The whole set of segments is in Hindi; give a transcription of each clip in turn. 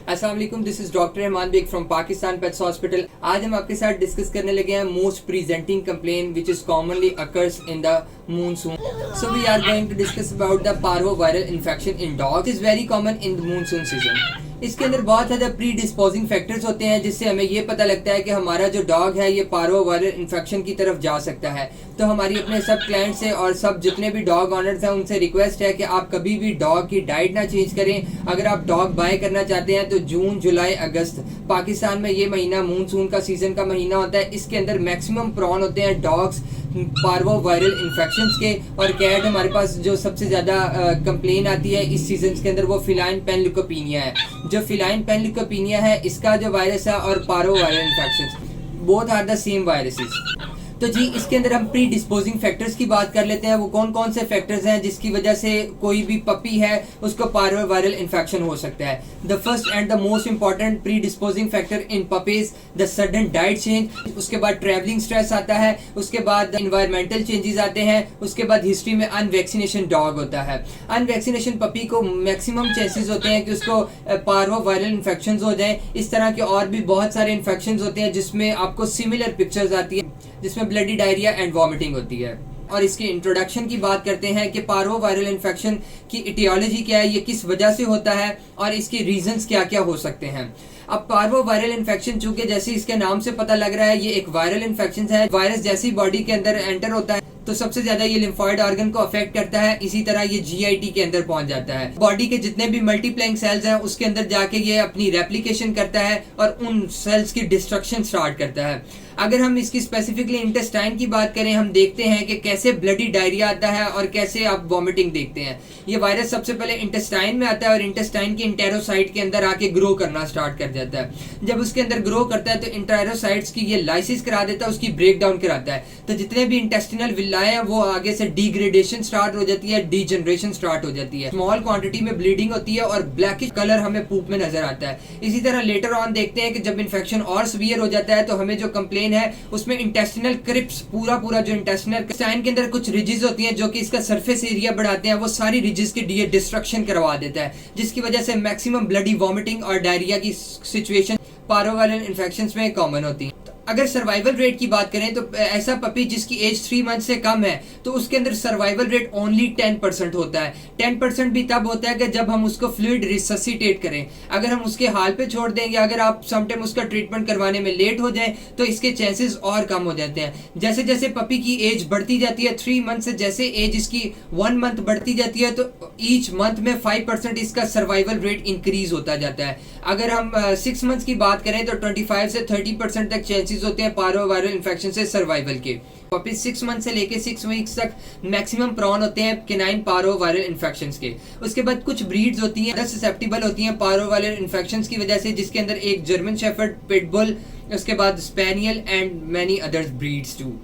अस्सलाम वालेकुम, this is doctor Rahman Baig from Pakistan pets hospital. आज हम आपके साथ डिस्कस करने लगे हैं most presenting complain which is commonly occurs in the monsoon. So we are going to discuss about the parvoviral infection in dogs. It is very common in the monsoon season. इसके अंदर बहुत ज़्यादा प्री डिस्पोजिंग फैक्टर्स होते हैं जिससे हमें ये पता लगता है कि हमारा जो डॉग है ये पार्वोवायरल इन्फेक्शन की तरफ जा सकता है। तो हमारी अपने सब क्लाइंट से और सब जितने भी डॉग ऑनर्स हैं उनसे रिक्वेस्ट है कि आप कभी भी डॉग की डाइट ना चेंज करें। अगर आप डॉग बाय करना चाहते हैं तो जून, जुलाई, अगस्त, पाकिस्तान में ये महीना मानसून का सीज़न का महीना होता है। इसके अंदर मैक्सिमम प्रॉन होते हैं डॉग्स पार्वोवायरल इन्फेक्शंस के। और कैट हमारे पास जो सबसे ज़्यादा कंप्लेन आती है इस सीजन के अंदर वो फिलाइन पैनल्यूकोपिनिया है। जो फिलाइन पैनल्यूकोपिनिया है इसका जो वायरस है और parvoviral infections both are the same viruses. तो जी इसके अंदर हम प्री डिस्पोजिंग फैक्टर्स की बात कर लेते हैं। वो कौन कौन से फैक्टर्स हैं जिसकी वजह से कोई भी पपी है उसको पार्वोवायरल इन्फेक्शन हो सकता है। The first and the most important pre disposing factor in puppies the sudden diet change, उसके बाद ट्रैवलिंग स्ट्रेस आता है, उसके बाद इन्वायरमेंटल चेंजेस आते हैं, उसके बाद हिस्ट्री में अनवैक्सीनेशन डॉग होता है। अनवैक्सीनेशन पपी को मैक्सिमम चांसेस होते हैं कि उसको पार्वोवायरल इन्फेक्शन हो जाए। इस तरह के और भी बहुत सारे इन्फेक्शन होते हैं जिसमें आपको सिमिलर पिक्चर्स आती है जिसमें ब्लडी डायरिया एंड वॉमिटिंग होती है। और इसके इंट्रोडक्शन की बात करते हैं कि पार्वोवायरल इन्फेक्शन की इटियोलॉजी क्या है, ये किस वजह से होता है और इसके रीजंस क्या क्या हो सकते हैं। अब पार्वोवायरल इन्फेक्शन चूंकि जैसे इसके नाम से पता लग रहा है ये एक वायरल इन्फेक्शन है। वायरस जैसी बॉडी के अंदर एंटर होता है तो सबसे ज्यादा ये लिम्फॉइड ऑर्गन को अफेक्ट करता है। इसी तरह ये जीआईटी के अंदर पहुंच जाता है। बॉडी के जितने भी मल्टीप्लाइंग सेल्स हैं उसके अंदर जाके ये अपनी रेप्लिकेशन करता है और उन सेल्स की डिस्ट्रक्शन स्टार्ट करता है। अगर हम इसकी स्पेसिफिकली इंटेस्टाइन की बात करें, हम देखते हैं कि कैसे ब्लडी डायरिया आता है और कैसे आप वॉमिटिंग देखते हैं। ये वायरस सबसे पहले इंटेस्टाइन में आता है और इंटेस्टाइन के इंटेरोसाइट के अंदर आके ग्रो करना स्टार्ट कर जाता है। जब उसके अंदर ग्रो करता है तो इंटेरोसाइट्स की ये लाइसिस करा देता है, उसकी ब्रेक डाउन कराता है। तो जितने भी इंटेस्टिनल विलाए हैं वो आगे से डिग्रेडेशन स्टार्ट हो जाती है, डीजनरेशन स्टार्ट हो जाती है। स्मॉल क्वांटिटी में ब्लीडिंग होती है और ब्लैकिश कलर हमें पूप में नजर आता है। इसी तरह लेटर ऑन देखते हैं कि जब इन्फेक्शन और सीवियर हो जाता है तो हमें जो कंप्लेन है उसमें इंटेस्टिनल क्रिप्स पूरा जो इंटेस्टिनल स्टाइन के अंदर कुछ रिजेस होती हैं जो कि इसका सरफेस एरिया बढ़ाते हैं, वो सारी रिजेस के डिस्ट्रक्शन करवा देता है जिसकी वजह से मैक्सिमम ब्लडी वॉमिटिंग और डायरिया की सिचुएशन पार्वोवायरल इन्फेक्शंस में कॉमन होती है। अगर सर्वाइवल रेट की बात करें तो ऐसा पपी जिसकी एज 3 मंथ से कम है तो उसके अंदर सर्वाइवल रेट ओनली 10% होता है। 10% भी तब होता है कि जब हम उसको फ्लूइड रिससिटेट करें। अगर हम उसके हाल पे छोड़ दें या अगर आप समटाइम उसका ट्रीटमेंट करवाने में लेट हो जाए तो इसके चांसेस और कम हो जाते हैं। जैसे जैसे पपी की एज बढ़ती जाती है 3 मंथ से, जैसे एज इसकी 1 मंथ बढ़ती जाती है तो ईच मंथ में 5% इसका सर्वाइवल रेट इंक्रीज होता जाता है। अगर हम 6 मंथ की बात करें तो 25 से 30% तक चांसेस होते हैं पार्वोवायरल इन्फेक्शन से सर्वाइवल के। पपी 6 मंथ से लेके 6 वीक्स तक मैक्सिमम प्रॉन होते हैं केनाइन पार्वोवायरल इन्फेक्शंस के। उसके बाद कुछ ब्रीड्स होती हैं ससेप्टिबल होती हैं पार्वोवायरल इन्फेक्शंस की वजह से, जिसके अंदर एक जर्मन शेफर्ड, पिटबुल, उसके बाद spaniel and many others breeds too.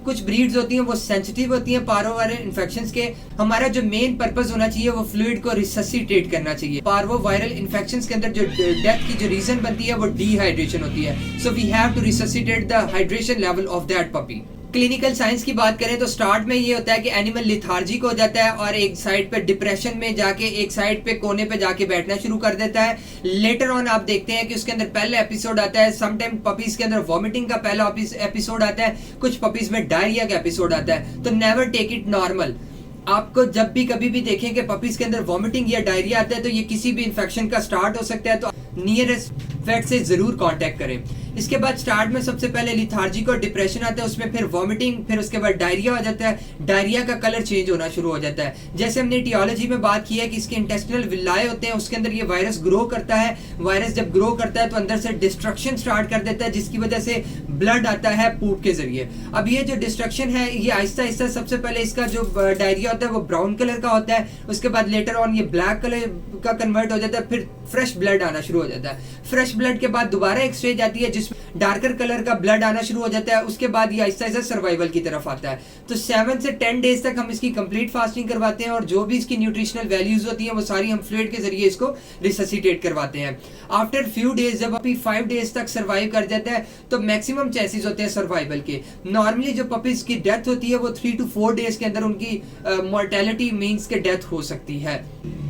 कुछ ब्रीड्स होती हैं वो सेंसिटिव होती हैं पार्वोवायरल इन्फेक्शंस के। हमारा जो मेन पर्पस होना चाहिए वो फ्लूइड को रिससिटेट करना चाहिए। पार्वोवायरल इन्फेक्शंस के अंदर जो डेथ की जो रीजन बनती है वो डिहाइड्रेशन होती है। So we have to resuscitate the hydration level of that puppy. Clinical science की बात करें तो स्टार्ट में ये होता है कि एनिमल लिथार्जिक हो जाता है और एक साइड पे डिप्रेशन में जाके एक साइड पे कोने पे जाके बैठना शुरू कर देता है। लेटर ऑन आप देखते हैं कि उसके अंदर पहला एपिसोड आता है, समटाइम पपीज के अंदर वॉमिटिंग का पहला एपिसोड आता है, कुछ पपीज में डायरिया का एपिसोड आता है। तो नेवर टेक इट नॉर्मल। आपको जब भी कभी भी देखें कि पपीज के अंदर वॉमिटिंग या डायरिया आता है तो ये किसी भी इंफेक्शन का स्टार्ट हो सकता है। तो नियरेस्ट वेट से जरूर कांटेक्ट करें। इसके बाद स्टार्ट में सबसे पहले लिथार्जिक और डिप्रेशन आता है, उसमें फिर वॉमिटिंग, फिर उसके बाद डायरिया हो जाता है। डायरिया का कलर चेंज होना शुरू हो जाता है। जैसे हमने टियोलॉजी में बात की है कि इसके इंटेस्टिनल विलाए होते हैं, उसके अंदर ये वायरस ग्रो करता है। वायरस जब ग्रो करता है तो अंदर से डिस्ट्रक्शन स्टार्ट कर देता है जिसकी वजह से ब्लड आता है पूप के जरिए। अब ये जो डिस्ट्रक्शन है ये आहिस्ता आहिस्ता सबसे पहले इसका जो डायरिया होता है वो ब्राउन कलर का होता है, उसके बाद लेटर ऑन ये ब्लैक कलर का कन्वर्ट हो जाता है, फिर फ्रेश ब्लड आना शुरू हो जाता है। फ्रेश ब्लड के बाद दोबारा एक स्टेज आती है जिसमें इसमें डार्कर कलर का ब्लड आना शुरू हो जाता है, उसके बाद ये आहिस्ता आहिस्ता सर्वाइवल की तरफ आता है। तो 7 से 10 डेज तक हम इसकी कंप्लीट फास्टिंग करवाते हैं और जो भी इसकी न्यूट्रिशनल वैल्यूज होती हैं वो सारी हम फ्लूइड के जरिए इसको रिससिटेट करवाते हैं। आफ्टर फ्यू डेज जब पपी 5 डेज तक सर्वाइव कर जाता है तो मैक्सिमम चांसेस होते हैं सर्वाइवल के। नॉर्मली जो पपीज की डेथ होती है वो 3 to 4 डेज के अंदर उनकी मोर्टेलिटी मीन्स के डेथ हो सकती है।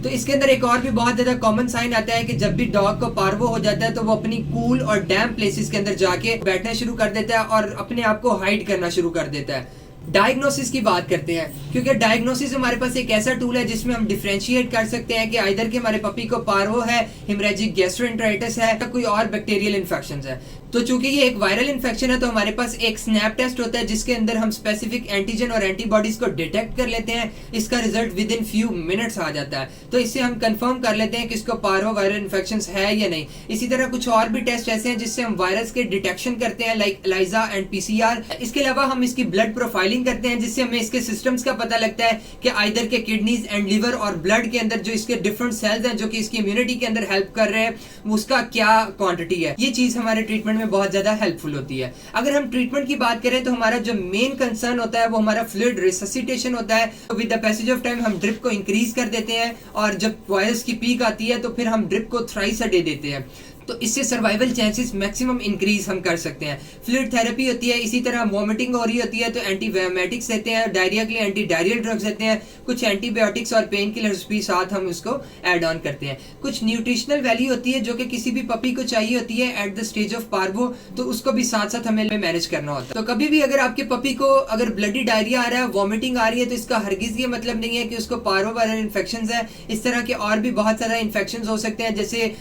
तो इसके अंदर एक और भी बहुत ज्यादा कॉमन साइन आता है कि जब भी डॉग को पार्वो हो जाता है तो वो अपनी कूल और डैम प्लेसेस के अंदर जाके बैठना शुरू कर देता है और अपने आप को हाइड करना शुरू कर देता है। डायग्नोसिस की बात करते हैं, क्योंकि डायग्नोसिस हमारे पास एक ऐसा टूल है जिसमें हम डिफरेंशिएट कर सकते हैं कि आइदर के हमारे पपी को पार्वो है, हेमरेजिक गैस्ट्रोएंटेराइटिस है या कोई और बैक्टीरियल इन्फेक्शन है। तो चूंकि ये एक वायरल इन्फेक्शन है तो हमारे पास एक स्नैप टेस्ट होता है जिसके अंदर हम स्पेसिफिक एंटीजन और एंटीबॉडीज को डिटेक्ट कर लेते हैं। इसका result within few minutes आ जाता है, तो इससे हम कंफर्म कर लेते हैं कि इसको पार्वो वायरल इन्फेक्शन है या नहीं। इसी तरह कुछ और भी टेस्ट ऐसे हैं जिससे हम वायरस के डिटेक्शन करते हैं, लाइक एलाइजा एंड पीसीआर। इसके अलावा हम इसकी ब्लड प्रोफाइलिंग करते हैं जिससे हमें इसके सिस्टम्स का पता लगता है कि आइदर के किडनीज एंड लिवर और ब्लड के अंदर जो इसके डिफरेंट सेल्स हैं जो कि इसकी इम्यूनिटी के अंदर हेल्प कर रहे हैं उसका क्या क्वांटिटी है। ये चीज हमारे ट्रीटमेंट में बहुत ज्यादा हेल्पफुल होती है। अगर हम ट्रीटमेंट की बात करें तो हमारा जो मेन कंसर्न होता है वो हमारा फ्लूइड रिससिटेशन होता है। तो with the passage of time हम ड्रिप को इंक्रीज कर देते हैं और जब वायरस की पीक आती है तो फिर हम ड्रिप को थ्राइस अ डे देते हैं, तो इससे सर्वाइवल चांसेस मैक्सिमम इंक्रीज हम कर सकते हैं। फ्लूइड थेरेपी होती है, इसी तरह वॉमिटिंग हो रही होती है तो एंटीबायोटिक्स देते हैं, डायरिया के लिए एंटी डायरियल ड्रग्स देते हैं, कुछ एंटीबायोटिक्स और पेन किलर्स भी साथ हम उसको ऐड ऑन करते हैं। कुछ न्यूट्रिशनल वैल्यू होती है जो कि किसी भी पपी को चाहिए होती है at the stage of parvo, तो उसको भी साथ साथ हमें मैनेज करना होता है। तो कभी भी अगर आपके पपी को अगर ब्लडी डायरिया आ रहा है, वॉमिटिंग आ रही है, तो इसका हरगिज ये मतलब नहीं है कि उसको पार्वो वायरल इन्फेक्शन है। इस तरह के और भी बहुत सारा इन्फेक्शन हो सकते हैं जैसे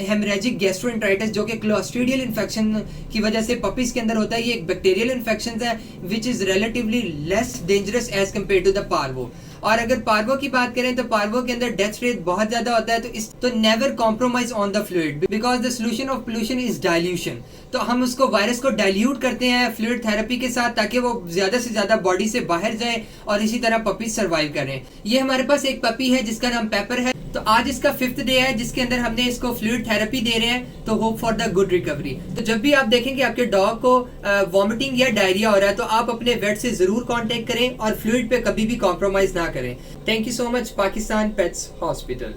हेमरेजिक गैस्ट्रोएंटेराइटिस जो कि क्लोस्ट्रीडियल इन्फेक्शन की वजह से पपीज के अंदर होता है। ये एक बैक्टीरियल इन्फेक्शन है which is relatively less dangerous as compare to the parvo. और अगर पार्वो की बात करें तो पार्वो के अंदर डेथ रेट बहुत ज्यादा होता है, तो never compromise on the fluid because the solution of pollution is dilution. तो हम उसको वायरस को डाइल्यूट करते हैं फ्लूइड थेरेपी के साथ ताकि वो ज्यादा से ज्यादा बॉडी से बाहर जाए और इसी तरह पपी सर्वाइव करें। ये हमारे पास एक पपी है जिसका नाम पेपर है। तो आज इसका 5th डे है जिसके अंदर हमने इसको फ्लूइड थेरेपी दे रहे हैं, तो hope for the good recovery. तो जब भी आप देखेंगे आपके डॉग को वॉमिटिंग या डायरिया हो रहा है तो आप अपने वेट से जरूर कांटेक्ट करें और फ्लूइड पे कभी भी कॉम्प्रोमाइज ना करें। Thank you so much, Pakistan pets hospital.